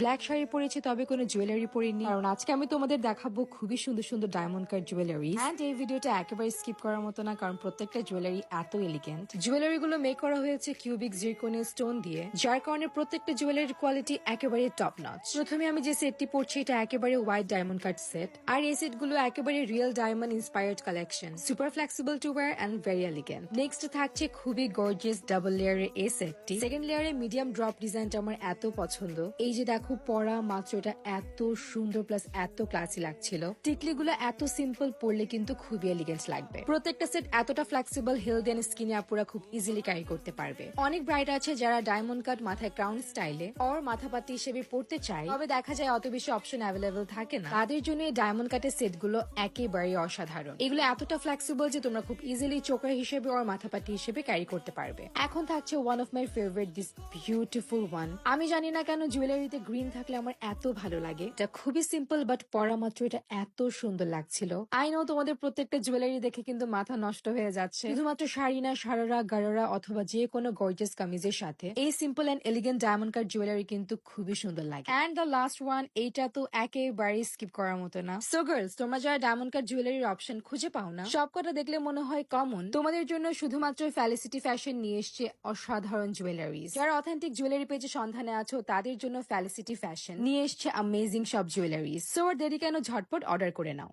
Black sari পরেছি তবে কোনো জুয়েলারি পরিনি, কারণ আজকে আমি তোমাদের দেখাবো খুবই সুন্দর সুন্দর ডায়মন্ড কাট জুয়েলারি। এন্ড এই ভিডিওটা একেবারে স্কিপ করার মতো না, কারণ প্রত্যেকটা জুয়েলারি এত এলিগেন্ট। জুয়েলারি গুলো মেক করা হয়েছে কিউবিক জিরকোনিয়াম স্টোন দিয়ে, যার কারণে প্রত্যেকটা জুয়েলারির কোয়ালিটি একেবারে টপ নচ। প্রথমে আমি যে সেটটি পরছি এটা একেবারে হোয়াইট ডায়মন্ড কাট সেট, আর এই সেট গুলো একেবারে real diamond inspired collection, super flexible to wear and very elegant. Next থাকছে খুবই গর্জিয়াস ডাবল লেয়ারের এই সেটটি। সেকেন্ড লেয়ারে মিডিয়াম ড্রপ ডিজাইনটা আমার এত পছন্দ। এই যে দেখো পরা মাত্র এটা এত সুন্দর প্লাস এত ক্লাসি লাগছিল। টিকলি গুলো এত সিম্পল পরলে কিন্তু খুবই এলিগেন্ট লাগবে। প্রত্যেকটা সেট এতটা ফ্লেক্সিবল, হেলদি এন্ড স্কিনি আপুরা খুব ইজিলি ক্যারি করতে পারবে। অনেক ব্রাইড আছে যারা ডায়মন্ড কাট মাথায় ক্রাউন স্টাইলে অর মাথাপাতি হিসেবে পরতে চায়, তবে দেখা যায় অত বেশি অপশন অ্যাভেলেবল থাকে না। তাদের জন্য এই ডায়মন্ড কাটের সেট গুলো একেবারে অসাধারণ। এগুলো এতটা ফ্লেক্সিবল যে তোমরা খুব ইজিলি চোকার হিসেবে অর মাথাপাতি হিসেবে ক্যারি করতে পারবে। এখন থাকছে one of my favourite, this beautiful one. আমি জানি না কেন জুয়েলারিতে গ্রিন থাকলে আমার এত ভালো লাগে। এটা খুবই সিম্পল বাট পরা মাত্র এটা এত সুন্দর লাগছিল। আই নো তোমাদের প্রত্যেকটা জুয়েলারি দেখে কিন্তু মাথা নষ্ট হয়ে যাচ্ছে। শুধুমাত্র শাড়ি না, সারারা গারারা অথবা যে কোনো গর্জিয়াস কামিজের সাথে এই simple and elegant diamond cut jewellery কিন্তু খুবই সুন্দর লাগে। এন্ড দ্য লাস্ট ওয়ান, এইটা তো একেবারে স্কিপ করার মতো না। সো গার্লস, তোমরা যারা ডায়মন্ড কাট জুয়েলারির অপশন খুঁজে পাও না, সবকটা দেখলে মনে হয় কমন, তোমাদের জন্য শুধুমাত্র ফেলিসিটি ফ্যাশন নিয়ে এসছে অসাধারণ জুয়েলারিজ। যারা অথেন্টিক জুয়েলারি পেজে সন্ধানে আছো তাদের জন্য ফেলিসিটি ফ্যাশন নিয়ে এসছে অ্যামেজিং সব জুয়েলারিজ। সো আর দেরি কেন, ঝটপট অর্ডার করে নাও।